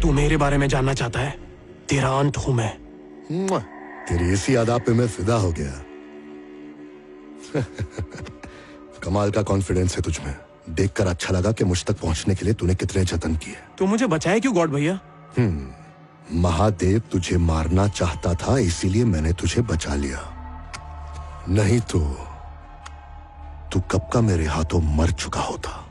तू मेरे बारे में जानना चाहता है? तेरा अंत हूं मैं। तेरी इसी अदा पे मैं फिदा हो गया। कमाल का कॉन्फिडेंस है तुझमें। देखकर अच्छा लगा कि मुझ तक पहुंचने के लिए तूने कितने जतन किए। तू मुझे बचाए क्यों गॉड भैया? महादेव तुझे मारना चाहता था, इसीलिए मैंने तुझे बचा लिया। नहीं तो तू कब का मेरे हाथों मर चुका होता।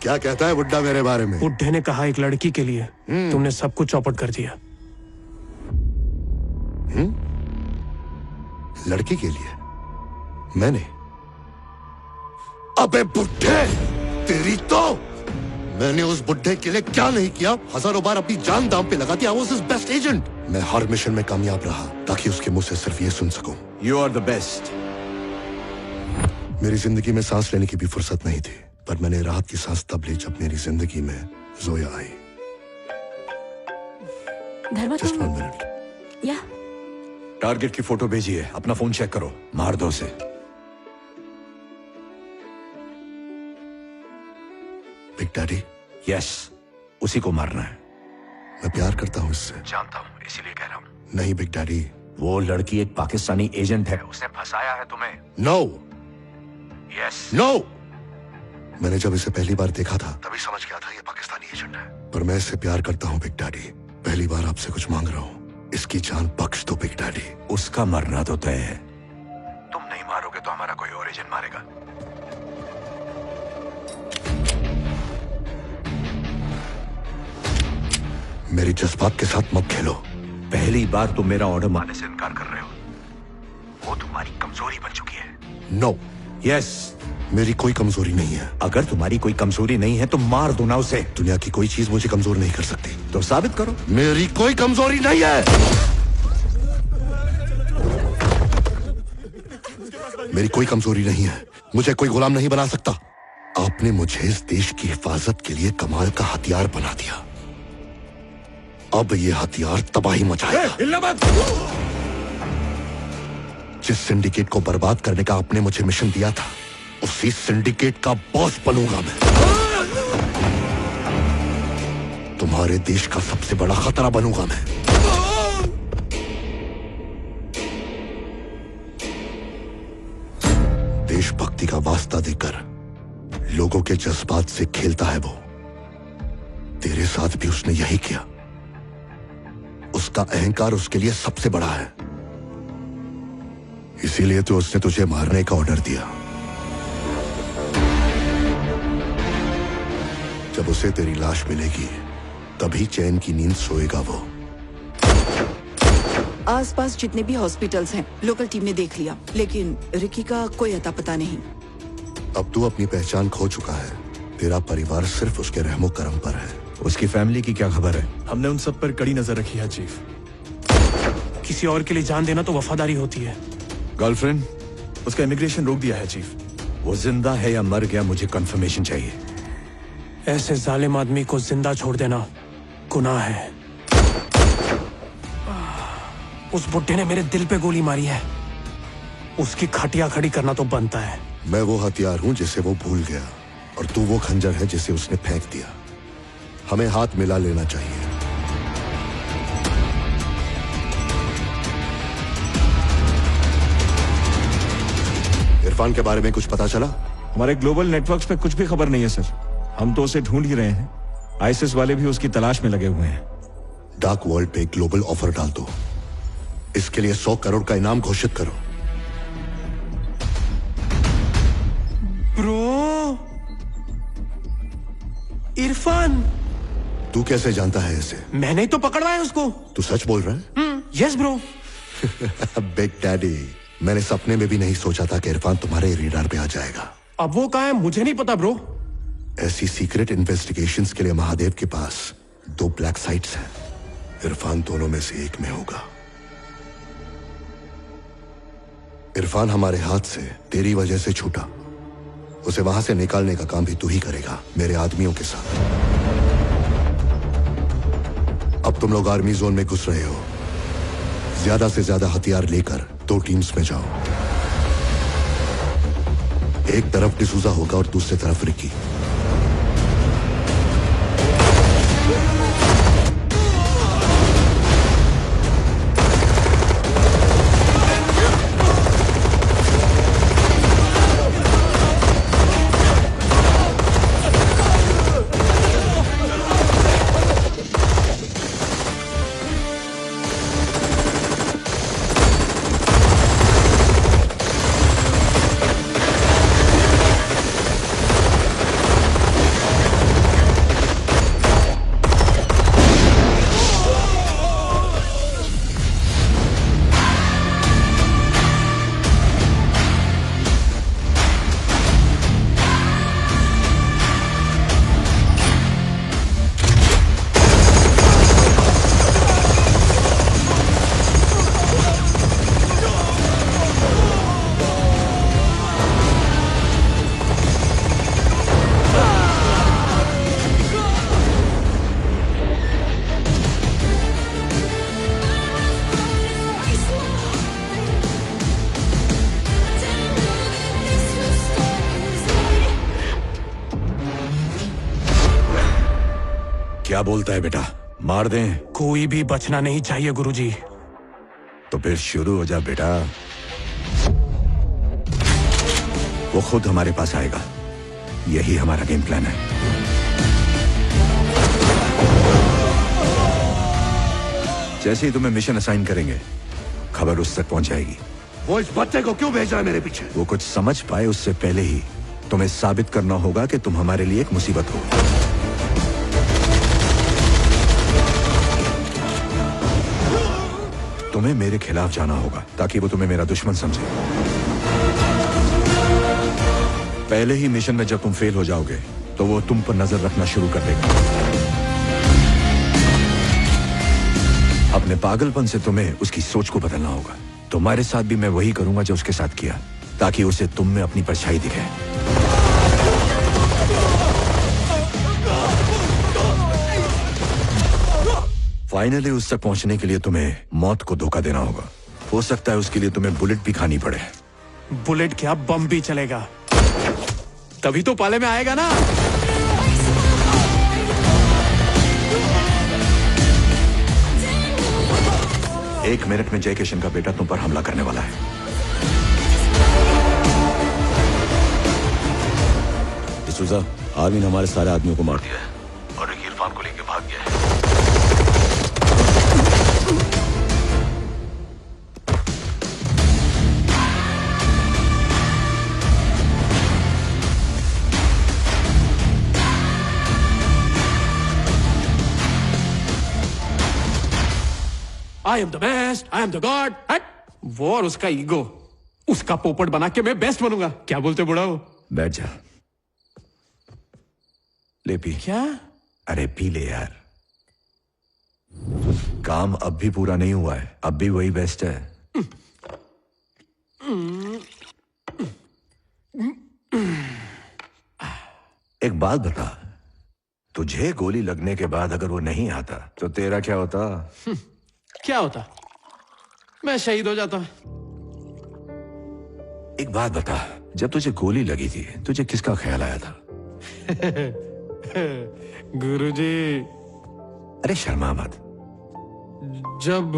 क्या कहता है बुड्ढा मेरे बारे में? बुड्ढे ने कहा एक लड़की के लिए तुमने सब कुछ चौपट कर दिया। लड़की के लिए मैंने? अबे बुड्ढे, तेरी तो मैंने उस बुड्ढे के लिए क्या नहीं किया। हजारों बार अपनी जान दांव पे लगा दिया। I was his best agent। मैं हर मिशन में कामयाब रहा ताकि उसके मुंह से सिर्फ ये सुन सकूं, You are the best। मेरी जिंदगी में सांस लेने की भी फुर्सत नहीं थी, पर मैंने राहत की सांस तब ली जब मेरी जिंदगी में जोया आई। Just 1 minute। या टारगेट की फोटो भेजिए, अपना फोन चेक करो, मार दो उसे। Big daddy? यस, उसी को मारना है। मैं प्यार करता हूँ इससे। जानता हूँ, इसीलिए कह रहा हूँ। नहीं बिग डैडी। वो लड़की एक पाकिस्तानी एजेंट है, उसने फंसाया है तुम्हें। नो। यस। नो। मैंने जब इसे पहली बार देखा था तभी समझ गया था ये पाकिस्तानी एजेंट है। पर मैं इससे प्यार करता हूँ बिग डैडी। पहली बार आपसे कुछ मांग रहा हूँ, इसकी जान बख्श दो बिग डैडी। उसका मरना तो तय है। तुम नहीं मारोगे तो हमारा कोई और एजेंट मारेगा। मेरी जज्बात के साथ मत खेलो। पहली बार तुम मेरा ऑर्डर मानने से इनकार कर रहे हो। वो तुम्हारी कमजोरी बन चुकी है। नो। यस। मेरी कोई कमजोरी नहीं है। अगर तुम्हारी कोई कमजोरी नहीं है तो मार दो ना उसे। दुनिया की कोई चीज मुझे कमजोर नहीं कर सकती। तो साबित करो। मेरी कोई कमजोरी नहीं है। मेरी कोई कमजोरी नहीं है। मुझे कोई गुलाम नहीं बना सकता। आपने मुझे इस देश की हिफाजत के लिए कमाल का हथियार बना दिया। अब ये हथियार तबाही मचाएगा। जिस सिंडिकेट को बर्बाद करने का आपने मुझे मिशन दिया था, उसी सिंडिकेट का बॉस बनूंगा मैं। तुम्हारे देश का सबसे बड़ा खतरा बनूंगा मैं। देशभक्ति का वास्ता देकर लोगों के जज्बात से खेलता है वो। तेरे साथ भी उसने यही किया। उसका अहंकार उसके लिए सबसे बड़ा है, इसीलिए तो उसने तुझे मारने का ऑर्डर दिया। जब उसे तेरी लाश मिलेगी तभी चैन की नींद सोएगा वो। आसपास जितने भी हॉस्पिटल्स हैं लोकल टीम ने देख लिया, लेकिन रिकी का कोई अता पता नहीं। अब तू अपनी पहचान खो चुका है। तेरा परिवार सिर्फ उसके रहमो करम पर है। उसकी फैमिली की क्या खबर है? हमने उन सब पर कड़ी नजर रखी है चीफ। किसी और के लिए जान देना तो वफादारी होती है। गर्लफ्रेंड? उसका इमिग्रेशन रोक दिया है चीफ। वो जिंदा है या मर गया, मुझे कंफर्मेशन चाहिए। ऐसे जालिम आदमी को जिंदा छोड़ देना गुनाह है। उस बुड्ढे ने मेरे दिल पे गोली मारी है, उसकी खटिया खड़ी करना तो बनता है। मैं वो हथियार हूं जिसे वो भूल गया, और तू वो खंजर है जिसे उसने फेंक दिया। हमें हाथ मिला लेना चाहिए। इरफान के बारे में कुछ पता चला? हमारे ग्लोबल नेटवर्क्स पे कुछ भी खबर नहीं है सर। हम तो उसे ढूंढ ही रहे हैं। आईएसएस वाले भी उसकी तलाश में लगे हुए हैं। डार्क वर्ल्ड पे ग्लोबल ऑफर डाल दो। इसके लिए 100 करोड़ का इनाम घोषित करो। ब्रो, इरफान। तू कैसे जानता है इसे? मैंने ही तो पकड़वाया उसको। तू सच बोल रहा है? Yes bro. बिग डैडी, मैंने सपने में भी नहीं सोचा था कि इरफान तुम्हारे रेडार पे आ जाएगा। अब वो कहाँ है मुझे नहीं पता ब्रो। ऐसी सीक्रेट इन्वेस्टिगेशंस के लिए महादेव के पास 2 ब्लैक साइट्स हैं। इरफान दोनों में से एक में होगा। इरफान हमारे हाथ से तेरी वजह से छूटा। उसे वहां से निकालने का काम भी तू ही करेगा, मेरे आदमियों के साथ। अब तुम लोग आर्मी जोन में घुस रहे हो। ज्यादा से ज्यादा हथियार लेकर 2 टीम्स में जाओ। एक तरफ डिसूजा होगा और दूसरी तरफ रिकी। क्या बोलता है बेटा? मार दें? कोई भी बचना नहीं चाहिए गुरुजी। तो फिर शुरू हो जा बेटा। वो खुद हमारे पास आएगा। यही हमारा गेम प्लान है। जैसे ही तुम्हें मिशन असाइन करेंगे, खबर उस तक पहुंच जाएगी। वो इस बच्चे को क्यों भेज रहा है मेरे पीछे? वो कुछ समझ पाए उससे पहले ही तुम्हें साबित करना होगा कि तुम हमारे लिए एक मुसीबत हो। तुम्हें मेरे खिलाफ जाना होगा ताकि वो तुम्हें मेरा दुश्मन समझे। पहले ही मिशन में जब तुम फेल हो जाओगे तो वो तुम पर नजर रखना शुरू कर देगा। अपने पागलपन से तुम्हें उसकी सोच को बदलना होगा। तुम्हारे साथ भी मैं वही करूंगा जो उसके साथ किया, ताकि उसे तुम में अपनी परछाई दिखे। फाइनली उस तक पहुंचने के लिए तुम्हें मौत को धोखा देना होगा। हो सकता है उसके लिए तुम्हें बुलेट भी खानी पड़े। बुलेट क्या, बम भी चलेगा। तभी तो पाले में आएगा ना। एक मिनट में जय किशन का बेटा तुम पर हमला करने वाला है। डिसूजा, आर्मी ने हमारे सारे आदमियों को मार दिया है और एक इरफान को लेकर भाग गया है। I am the best, I am the God. वो और उसका ईगो, उसका पोपट बना के मैं बेस्ट बनूंगा। क्या बोलते बुढ़ाओ? बैठ जा। ले पी। क्या? अरे पी ले यार। काम अब भी पूरा नहीं हुआ है, अब भी वही बेस्ट है। एक बात बता, तुझे गोली लगने के बाद अगर वो नहीं आता तो तेरा क्या होता? क्या होता? मैं शहीद हो जाता। एक बात बता, जब तुझे गोली लगी थी तुझे किसका ख्याल आया था? गुरुजी, अरे शर्मा मत। जब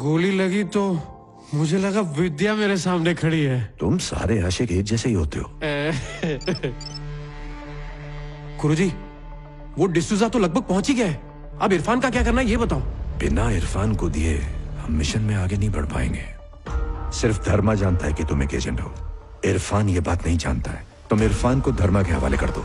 गोली लगी तो मुझे लगा विद्या मेरे सामने खड़ी है। तुम सारे आशिक एक जैसे ही होते हो। गुरुजी, वो डिसूजा तो लगभग पहुंच ही गया है। अब इरफान का क्या करना है ये बताओ। बिना इरफान को दिए हम मिशन में आगे नहीं बढ़ पाएंगे। सिर्फ धर्मा जानता है कि तुम एक एजेंट हो। इरफान ये बात नहीं जानता है। तुम इरफान को धर्मा के हवाले कर दो।